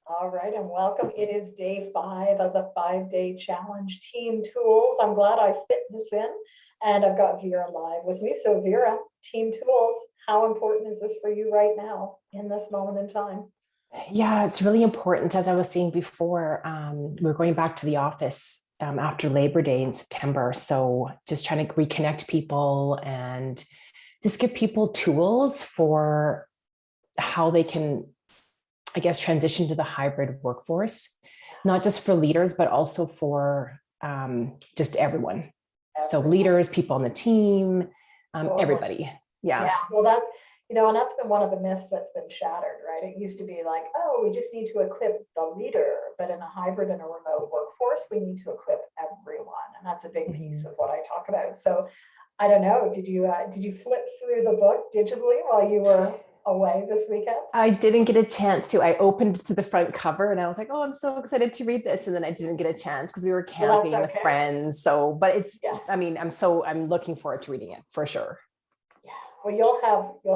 All right, and welcome. It is day 5 of the 5-day challenge, Team Tools. I'm glad I fit this in, and I've got Vera live with me. So Vera, Team Tools, how important is this for you right now in this moment in time? Yeah, it's really important. As I was saying before, we're going back to the office after Labor Day in September. So just trying to reconnect people and just give people tools for how they can, I guess, transition to the hybrid workforce, not just for leaders, but also for just everyone. So leaders, people on the team, everybody. Yeah. Yeah, well, and that's been one of the myths that's been shattered, right? It used to be like, oh, we just need to equip the leader, but in a hybrid and a remote workforce, we need to equip everyone, and that's a big piece of what I talk about. So, I don't know, did you flip through the book digitally while you were away this weekend? I didn't get a chance to. I opened to the front cover and I was like, oh, I'm so excited to read this. And then I didn't get a chance because we were camping with friends. So, but I mean, I'm looking forward to reading it for sure. Yeah, well, you'll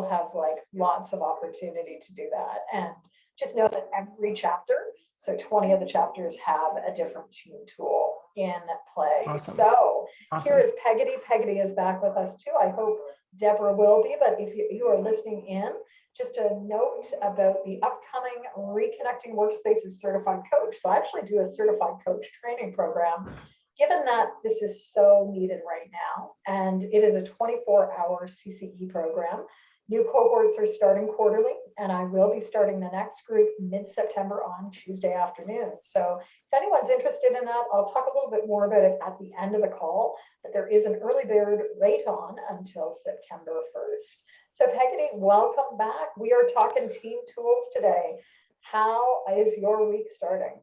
have like lots of opportunity to do that. And just know that every chapter, so 20 of the chapters have a different team tool in play. Awesome. So awesome. Here is Peggotty. Peggotty is back with us too. I hope Deborah will be, but if you are listening in, just a note about the upcoming Reconnecting Workspaces Certified Coach. So I actually do a certified coach training program, given that this is so needed right now, and it is a 24-hour CCE program. New cohorts are starting quarterly, and I will be starting the next group mid-September on Tuesday afternoon. So if anyone's interested in that, I'll talk a little bit more about it at the end of the call, but there is an early bird rate on until September 1st. So Peggotty, welcome back. We are talking team tools today. How is your week starting?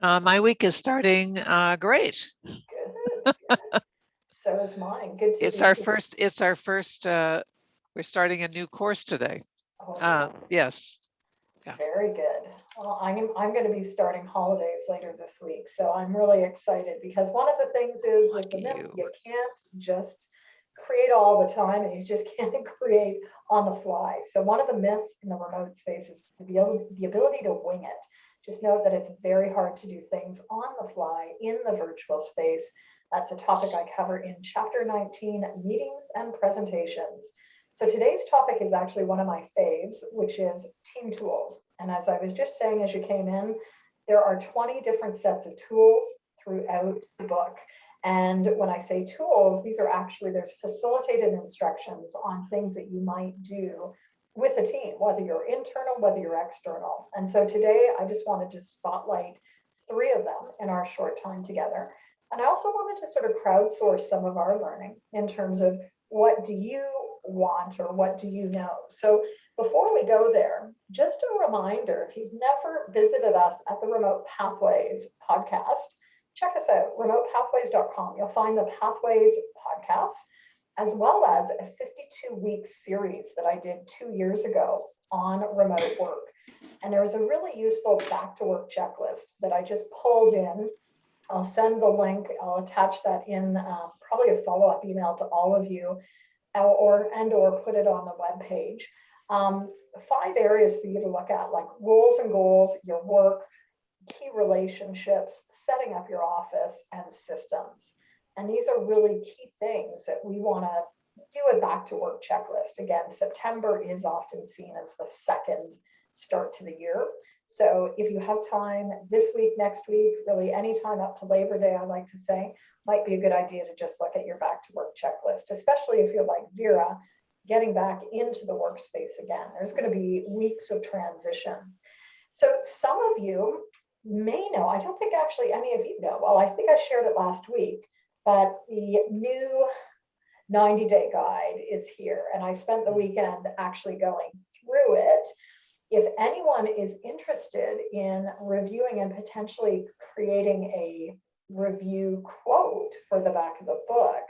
My week is starting great. Good. So is mine. Good to It's our first. We're starting a new course today. Yes. Yeah. Very good. Well, I'm going to be starting holidays later this week, so I'm really excited because one of the things is with the myth, you can't just create all the time, and you just can't create on the fly. So one of the myths in the remote space is the ability to wing it. Just note that it's very hard to do things on the fly in the virtual space. That's a topic I cover in Chapter 19, Meetings and Presentations. So today's topic is actually one of my faves, which is team tools. And as I was just saying as you came in, there are 20 different sets of tools throughout the book. And when I say tools, these are actually, there's facilitated instructions on things that you might do with a team, whether you're internal, whether you're external. And so today I just wanted to spotlight 3 of them in our short time together. And I also wanted to sort of crowdsource some of our learning in terms of what do you want or what do you know? So before we go there, just a reminder, if you've never visited us at the Remote Pathways podcast, check us out, remotepathways.com. You'll find the Pathways podcast, as well as a 52-week series that I did 2 years ago on remote work. And there was a really useful back to work checklist that I just pulled in. I'll send the link, I'll attach that in probably a follow-up email to all of you, or put it on the web page. 5 areas for you to look at, like roles and goals, your work, key relationships, setting up your office, and systems. And these are really key things that we want to do a back to work checklist. Again, September is often seen as the second start to the year. So if you have time this week, next week, really any time up to Labor Day, I like to say, might be a good idea to just look at your back to work checklist, especially if you're like Vera, getting back into the workspace again. There's going to be weeks of transition. So some of you may know, I don't think actually any of you know, well, I think I shared it last week, but the new 90-day guide is here. And I spent the weekend actually going through it. If anyone is interested in reviewing and potentially creating a review quote for the back of the book,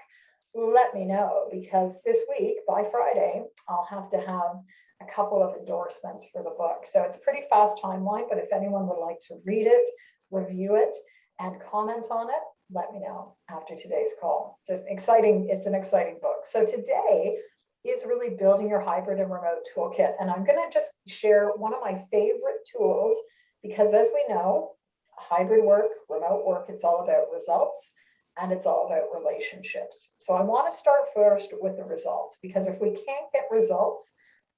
let me know, because this week by Friday, I'll have to have a couple of endorsements for the book. So it's a pretty fast timeline, but if anyone would like to read it, review it, and comment on it, let me know after today's call. It's an exciting book. So today is really building your hybrid and remote toolkit. And I'm going to just share one of my favorite tools Because as we know, hybrid work, remote work, it's all about results and it's all about relationships. So I want to start first with the results, because if we can't get results,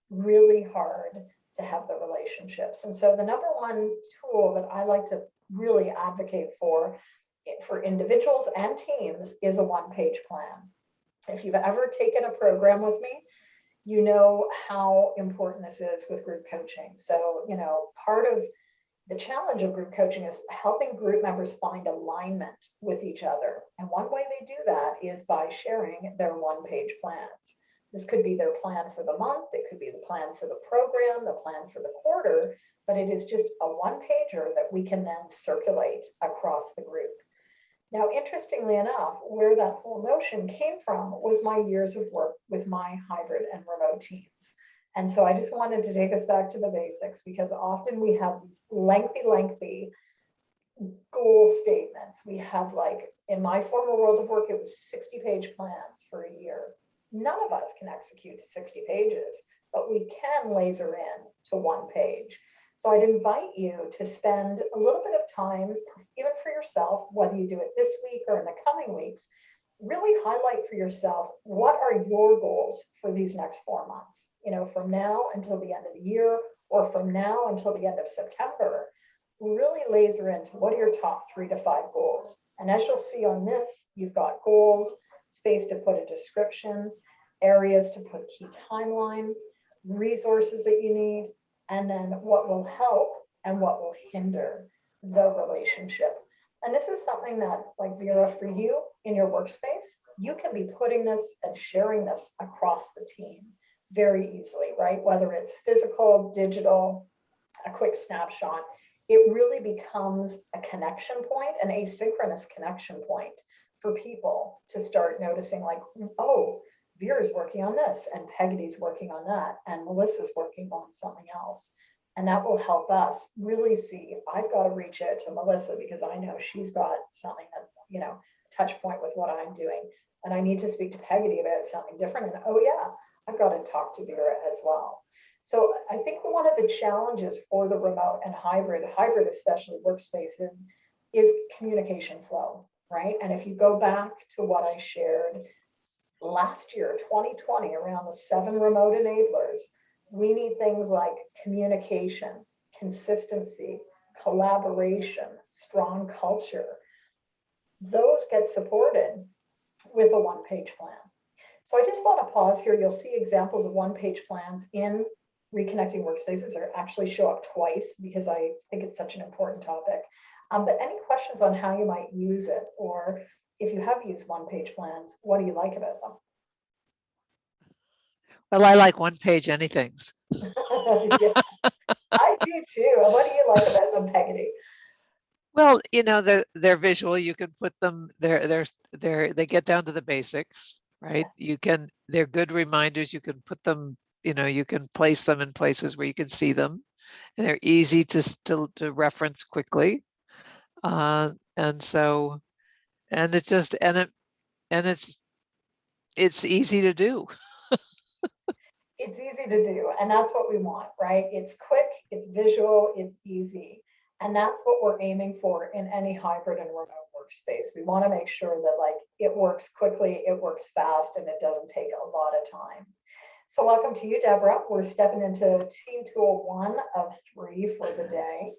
really hard to have the relationships. And so the number one tool that I like to really advocate for individuals and teams is a one-page plan. If you've ever taken a program with me, you know how important this is with group coaching. So, you know, part of the challenge of group coaching is helping group members find alignment with each other. And one way they do that is by sharing their one-page plans. This could be their plan for the month, it could be the plan for the program, the plan for the quarter, but it is just a one-pager that we can then circulate across the group. Now, interestingly enough, where that whole notion came from was my years of work with my hybrid and remote teams. And so I just wanted to take us back to the basics, because often we have these lengthy goal statements. We have, like, in my former world of work, it was 60-page plans for a year. None of us can execute 60 pages, but we can laser in to one page. So I'd invite you to spend a little bit of time, even for yourself, whether you do it this week or in the coming weeks, really highlight for yourself, what are your goals for these next 4 months? You know, from now until the end of the year, or from now until the end of September, really laser into what are your top 3 to 5 goals. And as you'll see on this, you've got goals, space to put a description, areas to put key timeline, resources that you need, and then what will help and what will hinder the relationship. And this is something that, like Vera, for you in your workspace, you can be putting this and sharing this across the team very easily, right? Whether it's physical, digital, a quick snapshot, it really becomes a connection point, an asynchronous connection point for people to start noticing, like, oh, Vera's working on this, and Peggotty's working on that, and Melissa's working on something else. And that will help us really see, I've got to reach out to Melissa because I know she's got something that, you know, touch point with what I'm doing. And I need to speak to Peggotty about something different. And oh yeah, I've got to talk to Vera as well. So I think one of the challenges for the remote and hybrid especially workspaces, is communication flow, right? And if you go back to what I shared last year, 2020, around the 7 remote enablers, we need things like communication, consistency, collaboration, strong culture. Those get supported with a one-page plan. So I just want to pause here. You'll see examples of one-page plans in Reconnecting Workspaces, or actually show up twice because I think it's such an important topic. But any questions on how you might use it, or if you have used one-page plans, what do you like about them? Well, I like one-page anythings. Yeah, I do too. What do you like about them, Peggotty? Well, you know, they're visual. You can put them they get down to the basics, right? They're good reminders. You can put them, you know, you can place them in places where you can see them, and they're easy to reference quickly. And so, and it's just, and it's easy to do. It's easy to do, and that's what we want, right? It's quick, it's visual, it's easy. And that's what we're aiming for in any hybrid and remote workspace. We want to make sure that, like, it works quickly, it works fast, and it doesn't take a lot of time. So welcome to you, Deborah. We're stepping into team tool 1 of 3 for the day.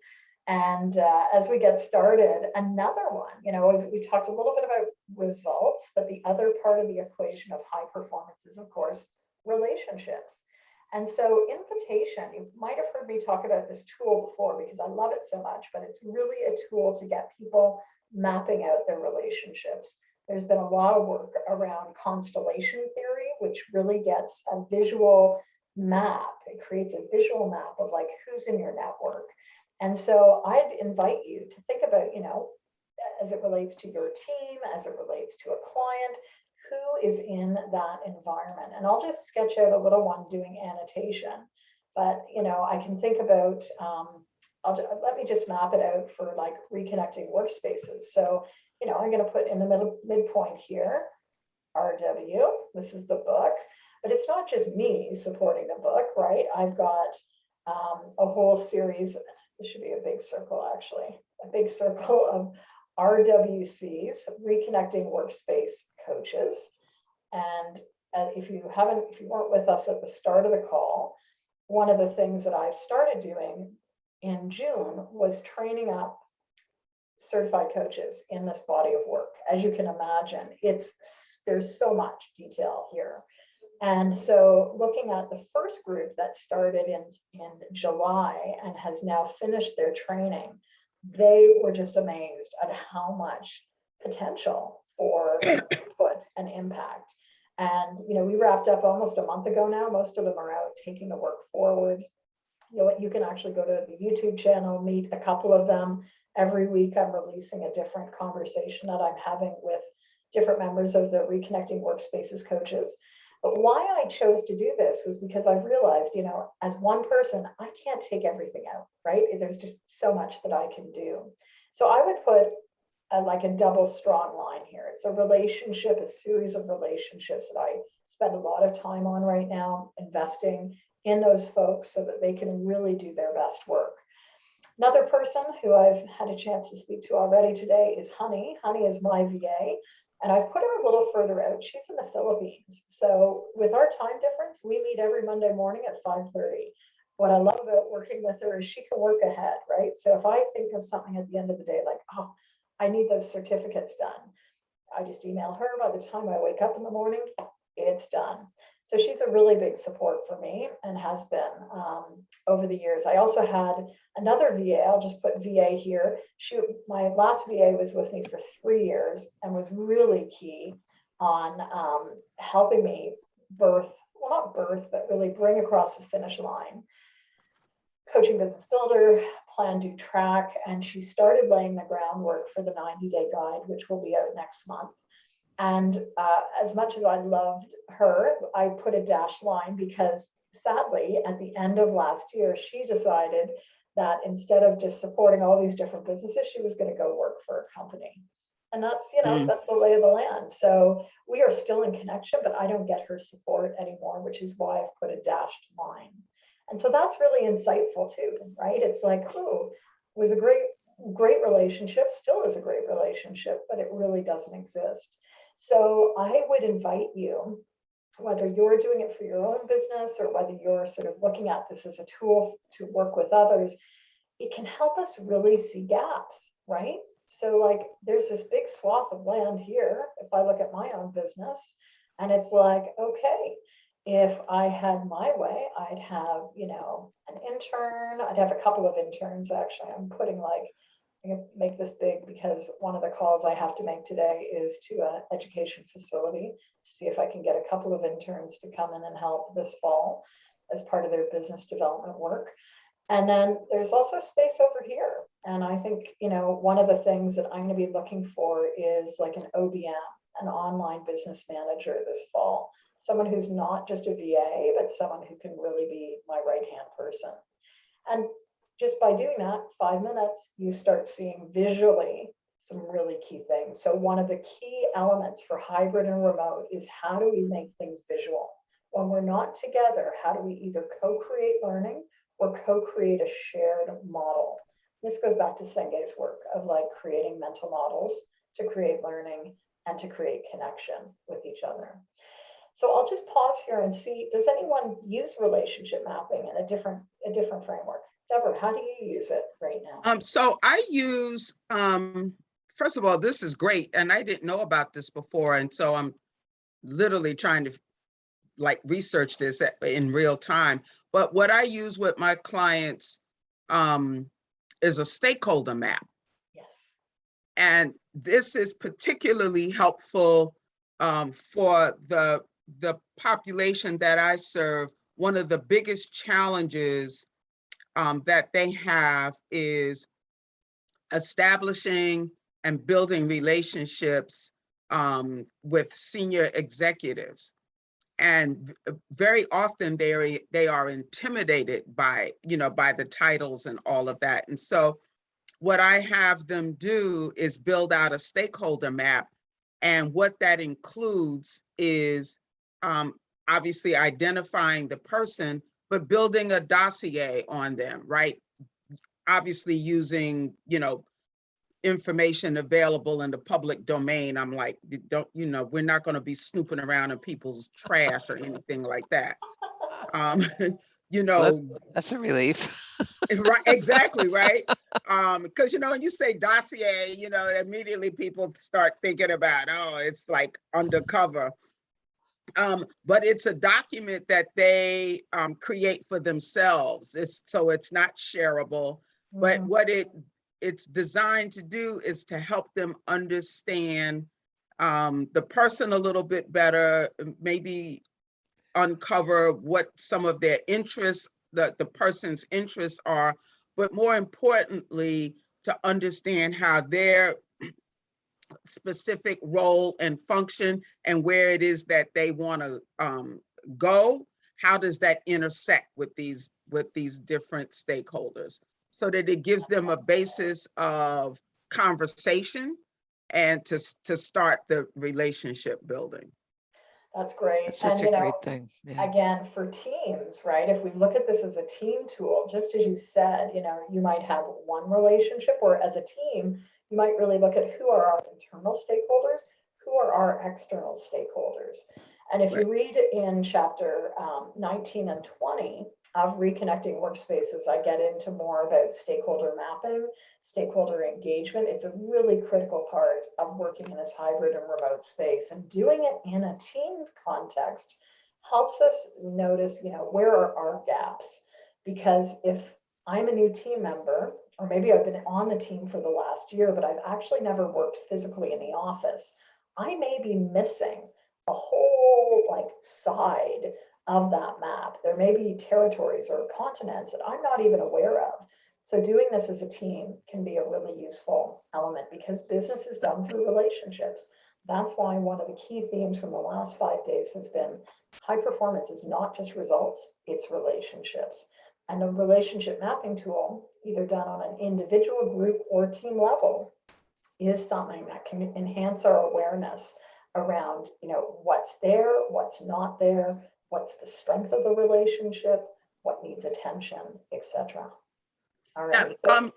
And as we get started, another one, you know, we talked a little bit about results, but the other part of the equation of high performance is, of course, relationships. And so invitation, you might have heard me talk about this tool before because I love it so much, but it's really a tool to get people mapping out their relationships. There's been a lot of work around Constellation Theory, which really gets a visual map. It creates a visual map of, like, who's in your network. And so I'd invite you to think about, you know, as it relates to your team, as it relates to a client, who is in that environment. And I'll just sketch out a little one doing annotation, but, you know, I can think about, let me just map it out for, like, Reconnecting Workspaces. So, you know, I'm going to put in the midpoint here, RW, this is the book, but it's not just me supporting the book, right? I've got a whole series, this should be a big circle actually, a big circle of RWCs, Reconnecting Workspace Coaches. And if you weren't with us at the start of the call, one of the things that I've started doing in June was training up certified coaches in this body of work. As you can imagine, there's so much detail here. And so looking at the first group that started in July and has now finished their training, they were just amazed at how much potential for input and impact. And, we wrapped up almost a month ago now. Most of them are out taking the work forward. You can actually go to the YouTube channel, meet a couple of them. Every week I'm releasing a different conversation that I'm having with different members of the Reconnecting Workspaces coaches. But why I chose to do this was because I've realized, as one person, I can't take everything out, right? There's just so much that I can do. So I would put like a double strong line here. It's a relationship, a series of relationships that I spend a lot of time on right now, investing in those folks so that they can really do their best work. Another person who I've had a chance to speak to already today is Honey. Honey is my VA, and I've put her a little further out. She's in the Philippines. So with our time difference, we meet every Monday morning at 5:30. What I love about working with her is she can work ahead, right? So if I think of something at the end of the day, like, oh, I need those certificates done, I just email her. By the time I wake up in the morning, it's done. So she's a really big support for me and has been over the years. I also had another VA, I'll just put VA here. My last VA was with me for 3 years and was really key on helping me but really bring across the finish line Coaching Business Builder, PlanDoTrack, and she started laying the groundwork for the 90-day guide, which will be out next month. And as much as I loved her, I put a dashed line because sadly, at the end of last year, she decided that instead of just supporting all these different businesses, she was going to go work for a company. And that's, that's the lay of the land. So we are still in connection, but I don't get her support anymore, which is why I've put a dashed line. And so that's really insightful too, right? It's like, oh, it was a great relationship, still is a great relationship, but it really doesn't exist. So I would invite you, whether you're doing it for your own business or whether you're sort of looking at this as a tool to work with others, it can help us really see gaps, right? So like there's this big swath of land here, if I look at my own business, and it's like, okay, if I had my way, I'd have, an intern, I'd have a couple of interns actually. I'm putting I'm gonna make this big because one of the calls I have to make today is to an education facility to see if I can get a couple of interns to come in and help this fall as part of their business development work. And then there's also space over here. And I think, one of the things that I'm going to be looking for is like an OBM, an online business manager this fall. Someone who's not just a VA, but someone who can really be my right-hand person. And just by doing that, 5 minutes, you start seeing visually some really key things. So one of the key elements for hybrid and remote is how do we make things visual? When we're not together, how do we either co-create learning or co-create a shared model? This goes back to Senge's work of like creating mental models to create learning and to create connection with each other. So I'll just pause here and see, does anyone use relationship mapping in a different framework? Deborah, how do you use it right now? So I use, first of all, this is great. And I didn't know about this before. And so I'm literally trying to research this in real time. But what I use with my clients is a stakeholder map. Yes. And this is particularly helpful for the population that I serve. One of the biggest challenges that they have is establishing and building relationships with senior executives. And very often they are intimidated by the titles and all of that. And so what I have them do is build out a stakeholder map. And what that includes is obviously identifying the person, but building a dossier on them, right? obviously using, information available in the public domain. I'm like, we're not going to be snooping around in people's trash or anything like that. That's a relief. Right, exactly, right. Because when you say dossier, immediately people start thinking about, oh, it's like undercover. But it's a document that they create for themselves. So it's not shareable, but what it's designed to do is to help them understand the person a little bit better, maybe uncover what some of their interests, the person's interests are, but more importantly, to understand how their specific role and function and where it is that they want to go, how does that intersect with these different stakeholders, so that it gives them a basis of conversation and to start the relationship building. That's great. That's such a great thing. Yeah. Again, for teams, right? If we look at this as a team tool, just as you said, you might have one relationship, or as a team, you might really look at who are our internal stakeholders, who are our external stakeholders. And if you read in chapter 19 and 20 of Reconnecting Workspaces, I get into more about stakeholder mapping, stakeholder engagement. It's a really critical part of working in this hybrid and remote space, and doing it in a team context helps us notice, where are our gaps? Because if I'm a new team member, or maybe I've been on the team for the last year, but I've actually never worked physically in the office, I may be missing a whole side of that map. There may be territories or continents that I'm not even aware of. So doing this as a team can be a really useful element, because business is done through relationships. That's why one of the key themes from the last 5 days has been high performance is not just results, it's relationships. And a relationship mapping tool, either done on an individual, group, or team level, is something that can enhance our awareness around, what's there, what's not there, what's the strength of the relationship, what needs attention, etc. All right. So,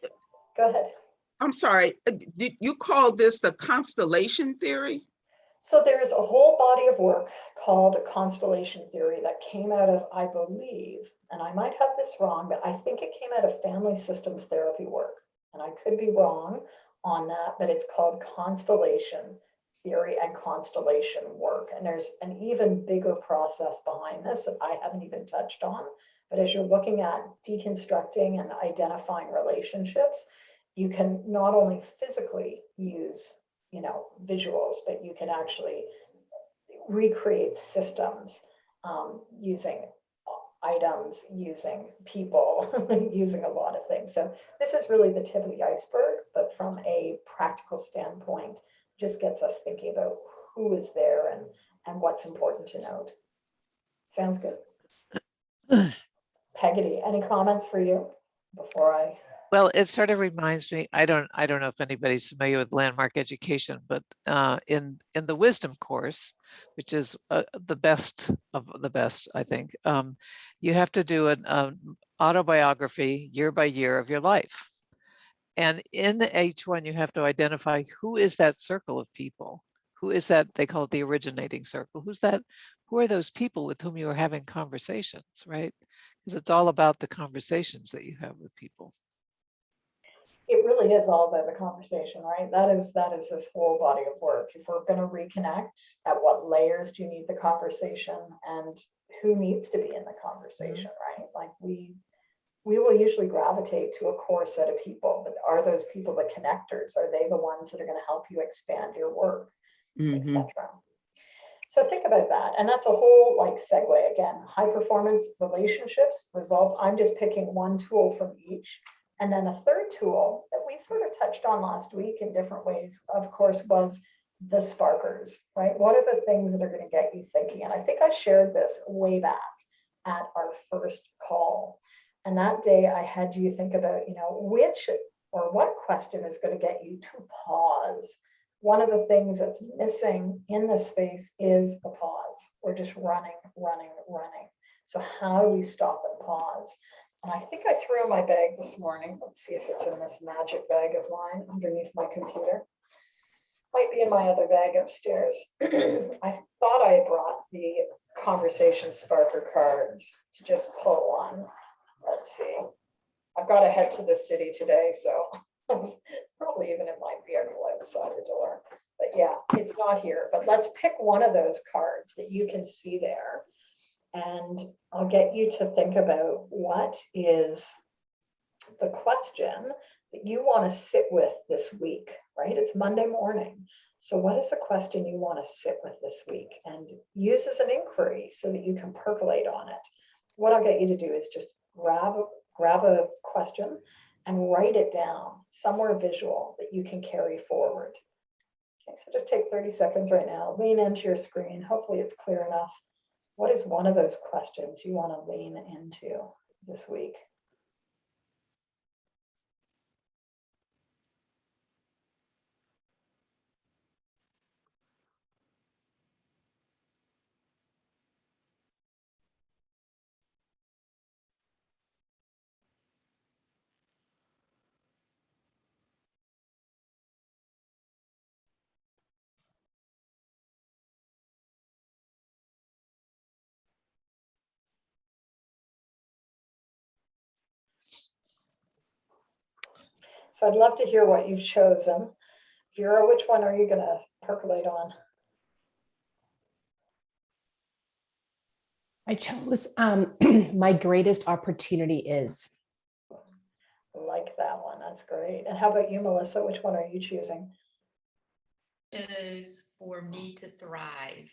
go ahead. I'm sorry. Did you call this the Constellation Theory? So there's a whole body of work called Constellation Theory that came out of, I believe, and I might have this wrong, but I think it came out of family systems therapy work. And I could be wrong on that, but it's called Constellation Theory and Constellation Work. And there's an even bigger process behind this that I haven't even touched on. But as you're looking at deconstructing and identifying relationships, you can not only physically use, visuals, but you can actually recreate systems using items, using people, using a lot of things. So this is really the tip of the iceberg, but from a practical standpoint, just gets us thinking about who is there and what's important to note. Sounds good. Peggotty, any comments for you before I? Well, it sort of reminds me, I don't know if anybody's familiar with landmark education, but in the wisdom course, which is the best of the best, I think, you have to do an autobiography year by year of your life. And in each one, you have to identify who is that circle of people. Who is that? They call it the originating circle. Who's that? Who are those people with whom you are having conversations, right? Because it's all about the conversations that you have with people. It really is all about the conversation, right? That is this whole body of work. If we're going to reconnect, at what layers do you need the conversation, and who needs to be in the conversation, right? Like we will usually gravitate to a core set of people, but are those people the connectors? Are they the ones that are going to help you expand your work, etc.? So think about that. And that's a whole segue again, high performance, relationships, results. I'm just picking one tool from each. And then a third tool that we sort of touched on last week in different ways, of course, was the sparkers, right? What are the things that are going to get you thinking? And I think I shared this way back at our first call. And that day I had you think about, which or what question is going to get you to pause. One of the things that's missing in this space is the pause. We're just running. So how do we stop and pause? And I think I threw in my bag this morning. Let's see if it's in this magic bag of mine underneath my computer. Might be in my other bag upstairs. I thought I had brought the Conversation Sparker cards to just pull one. Let's see. I've got to head to the city today, so it's probably even in my vehicle outside the door. But yeah, it's not here. But let's pick one of those cards that you can see there. And I'll get you to think about what is the question that you want to sit with this week, right? It's Monday morning. So what is the question you want to sit with this week and use as an inquiry so that you can percolate on it? What I'll get you to do is just grab a question and write it down somewhere visual that you can carry forward. Okay, so just take 30 seconds right now, lean into your screen. Hopefully it's clear enough. What is one of those questions you want to lean into this week? So I'd love to hear what you've chosen. Vera, which one are you going to percolate on? I chose my greatest opportunity is. Like that one. That's great. And how about you, Melissa? Which one are you choosing? Chose for me to thrive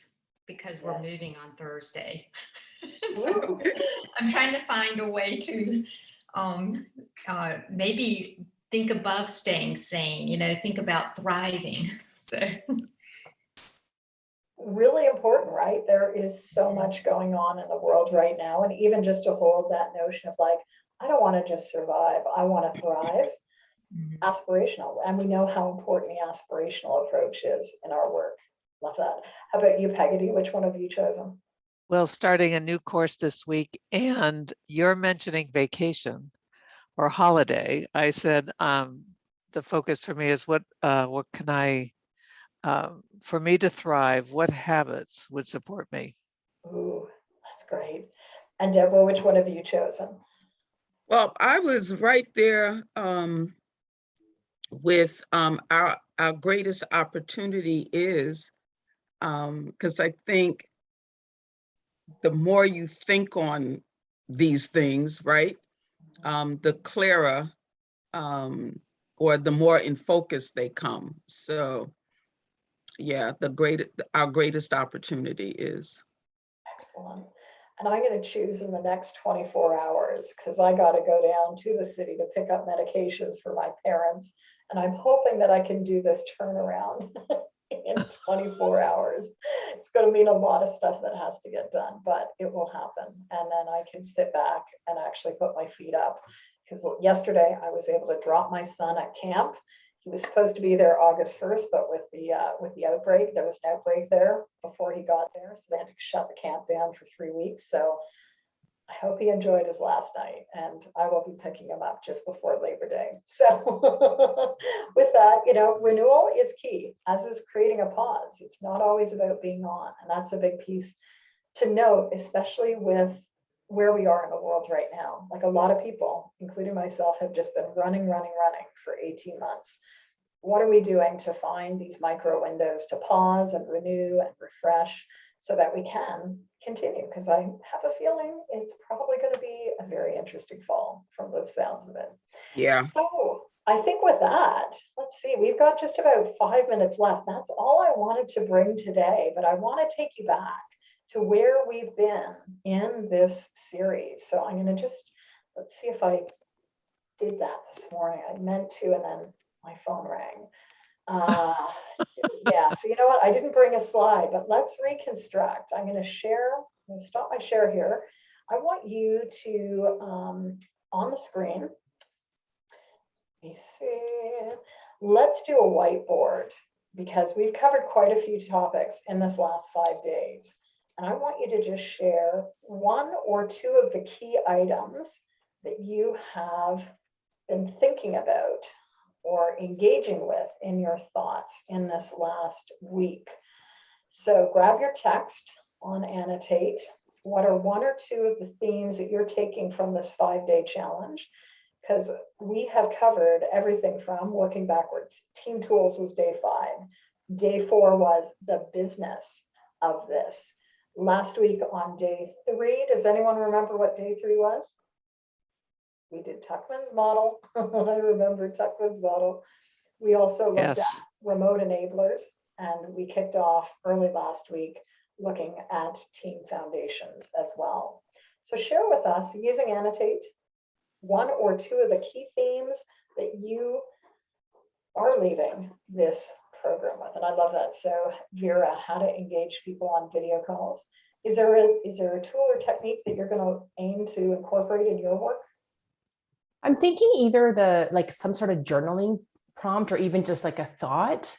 because we're moving on Thursday. So Ooh. I'm trying to find a way to maybe think above staying sane, think about thriving. So Really important, right? There is so much going on in the world right now. And even just to hold that notion of like, I don't want to just survive, I want to thrive. Aspirational. And we know how important the aspirational approach is in our work. Love that. How about you, Peggy? Which one have you chosen? Well, starting a new course this week, and you're mentioning vacation or holiday. I said the focus for me is what can I, for me to thrive, what habits would support me? Ooh, that's great. And Deborah, which one have you chosen? Well, I was right there with our greatest opportunity is because I think the more you think on these things, right, the clearer or the more in focus they come. So yeah, our greatest opportunity is. Excellent. And I'm going to choose in the next 24 hours because I got to go down to the city to pick up medications for my parents. And I'm hoping that I can do this turnaround in 24 hours. It's going to mean a lot of stuff that has to get done, but it will happen. And then I can sit back and actually put my feet up. Because yesterday I was able to drop my son at camp. He was supposed to be there August 1st, but with the outbreak, there was an outbreak there before he got there. So they had to shut the camp down for 3 weeks. So I hope he enjoyed his last night, and I will be picking him up just before Labor Day. So with that, renewal is key, as is creating a pause. It's not always about being on. And that's a big piece to note, especially with where we are in the world right now. Like a lot of people, including myself, have just been running for 18 months. What are we doing to find these micro windows to pause and renew and refresh so that we can continue? Because I have a feeling it's probably going to be a very interesting fall from the sounds of it. Yeah. So I think with that, let's see, we've got just about 5 minutes left. That's all I wanted to bring today, but I want to take you back to where we've been in this series. So I'm going to let's see if I did that this morning. I meant to, and then my phone rang. Yeah, so you know what? I didn't bring a slide, but let's reconstruct. I'm going to stop my share here. I want you to, on the screen, let me see, let's do a whiteboard because we've covered quite a few topics in this last 5 days. And I want you to just share 1 or 2 of the key items that you have been thinking about or engaging with in your thoughts in this last week. So grab your text on Annotate. What are one or two of the themes that you're taking from this 5-day challenge? Because we have covered everything from working backwards. Team tools was day 5. Day 4 was the business of this. Last week on day 3, does anyone remember what day 3 was? We did Tuckman's model. I remember Tuckman's model. We also looked at remote enablers, and we kicked off early last week looking at team foundations as well. So share with us, using Annotate, one or two of the key themes that you are leaving this program with. And I love that. So Vera, how to engage people on video calls. Is there a tool or technique that you're going to aim to incorporate in your work? I'm thinking either like some sort of journaling prompt or even just like a thought,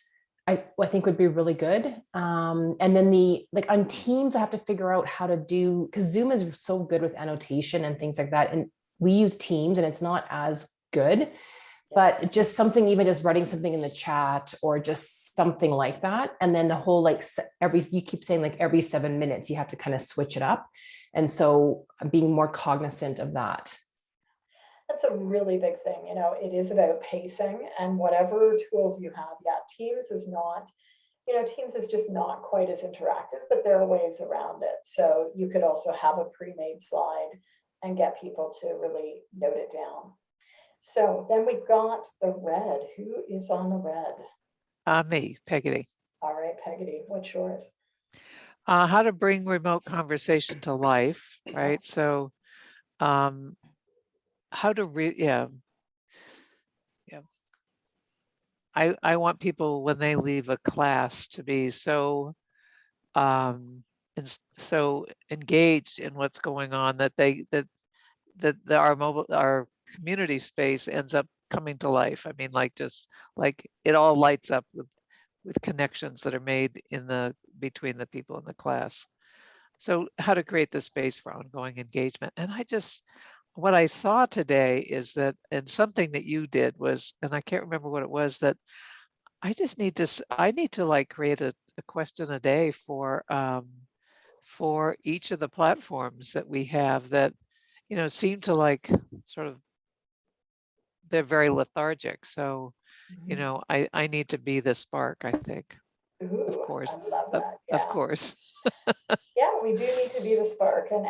I think would be really good. And then like on Teams, I have to figure out how to do, because Zoom is so good with annotation and things like that. And we use Teams and it's not as good, but just something, even just writing something in the chat or just something like that. And then the whole, like you keep saying like every 7 minutes, you have to kind of switch it up. And so I'm being more cognizant of that. That's a really big thing. You know, it is about pacing, and whatever tools you have. Yeah, Teams is not, Teams is just not quite as interactive, but there are ways around it. So you could also have a pre-made slide and get people to really note it down. So then we've got the red. Who is on the red? Me, Peggotty. All right, Peggotty, what's yours? How to bring remote conversation to life, right? So how to I want people when they leave a class to be so so engaged in what's going on that our community space ends up coming to life. I mean, just like it all lights up with connections that are made between the people in the class. So how to create the space for ongoing engagement. And what I saw today is that, and something that you did was, and I can't remember what it was, that I need to like create a question a day for each of the platforms that we have that, seem to like sort of, they're very lethargic. So, I need to be the spark, I think. Ooh, of course. I love that. Yeah. Of course. Yeah, we do need to be the spark. And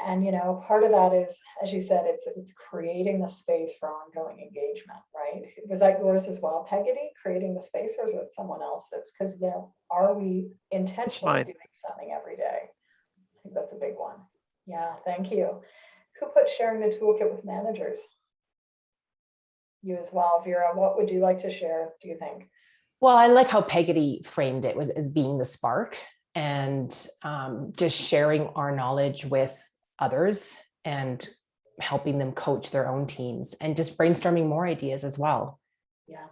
part of that is, as you said, it's creating the space for ongoing engagement, right? Was that yours as well, Peggotty, creating the space, or is it someone else's? Because, are we intentionally doing something every day? I think that's a big one. Yeah, thank you. Who put sharing the toolkit with managers? You as well, Vera. What would you like to share, do you think? Well, I like how Peggotty framed it as being the spark, and just sharing our knowledge with others and helping them coach their own teams and just brainstorming more ideas as well. Yeah,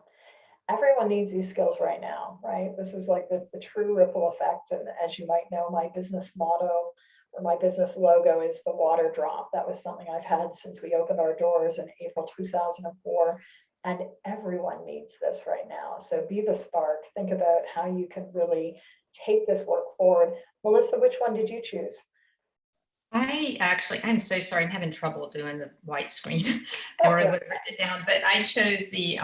everyone needs these skills right now, right? This is like the true ripple effect. And as you might know, my business motto or my business logo is the water drop. That was something I've had since we opened our doors in April 2004. And everyone needs this right now. So be the spark. Think about how you can really take this work forward. Melissa, which one did you choose? I'm so sorry. I'm having trouble doing the white screen or I would write it down, but I chose the,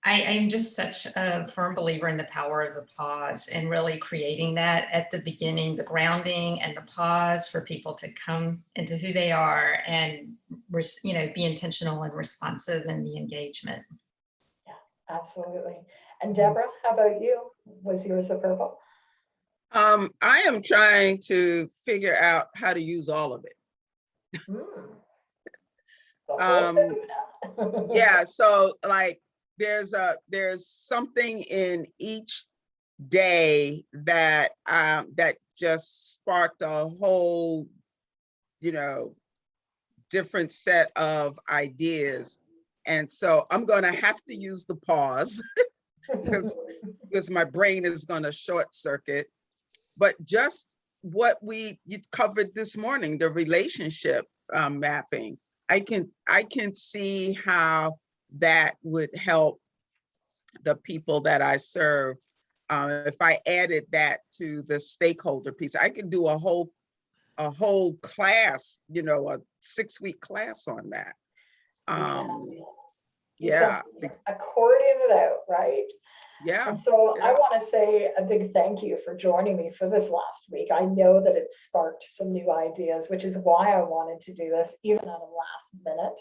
I'm just such a firm believer in the power of the pause and really creating that at the beginning, the grounding and the pause for people to come into who they are and, be intentional and responsive in the engagement. Yeah, absolutely. And Deborah, how about you? Was yours a purple? I am trying to figure out how to use all of it. Yeah, so like there's something in each day that just sparked a whole, different set of ideas. And so I'm gonna have to use the pause because my brain is gonna short circuit. But just what you covered this morning, the relationship mapping, I can see how that would help the people that I serve. If I added that to the stakeholder piece, I could do a whole class, you know, a 6-week class on that. Yeah. Accordion it out, right? Yeah. And so yeah. I want to say a big thank you for joining me for this last week. I know that it sparked some new ideas, which is why I wanted to do this, even at a last minute.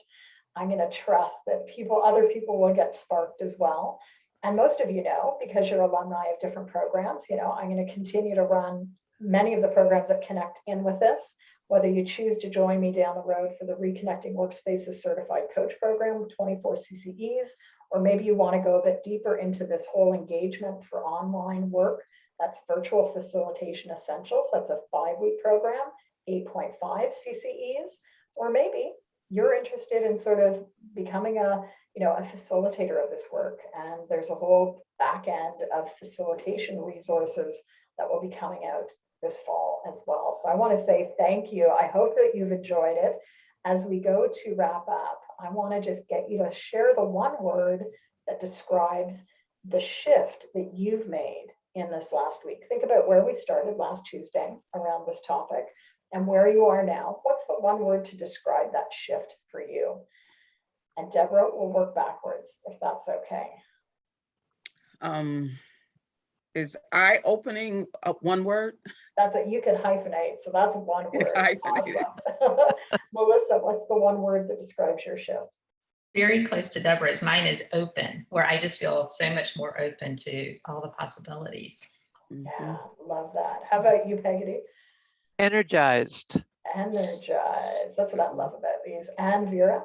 I'm going to trust that other people will get sparked as well. And most of you know, because you're alumni of different programs, you know, I'm going to continue to run many of the programs that connect in with this, whether you choose to join me down the road for the Reconnecting Workspaces Certified Coach program with 24 CCEs, or maybe you want to go a bit deeper into this whole engagement for online work. That's Virtual Facilitation Essentials. That's a 5-week program, 8.5 CCEs, or maybe you're interested in sort of becoming a facilitator of this work. And there's a whole back end of facilitation resources that will be coming out this fall as well. So I want to say thank you. I hope that you've enjoyed it. As we go to wrap up, I want to just get you to share the one word that describes the shift that you've made in this last week. Think about where we started last Tuesday around this topic and where you are now. What's the one word to describe that shift for you? And Deborah will work backwards, if that's okay. Is eye-opening one word? That's it. You can hyphenate, so that's one word. Awesome. Melissa, what's the one word that describes your shift? Very close to Deborah's. Mine is open, where I just feel so much more open to all the possibilities. Yeah, love that. How about you, Peggy? Energized. Energized. That's what I love about these. And Vera?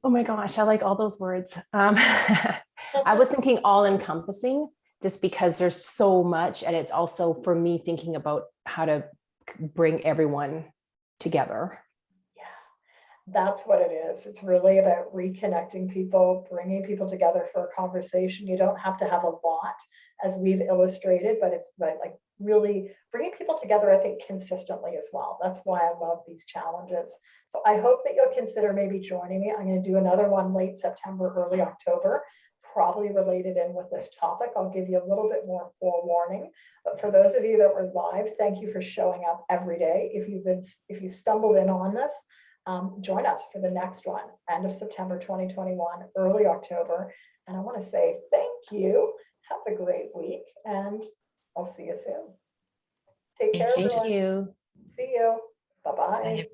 Oh my gosh, I like all those words. I was thinking all encompassing, just because there's so much, and it's also for me thinking about how to bring everyone together. Yeah, that's what it is. It's really about reconnecting people, bringing people together for a conversation. You don't have to have a lot, as we've illustrated, but it's like really bringing people together, I think, consistently as well. That's why I love these challenges. So I hope that you'll consider maybe joining me. I'm going to do another one late September, early October, probably related in with this topic. I'll give you a little bit more forewarning. But for those of you that were live, thank you for showing up every day. If you stumbled in on this, join us for the next one, end of September 2021, early October. And I want to say thank you. Have a great week, and I'll see you soon. Take care, everyone. Thank you. See you. Bye-bye. Bye.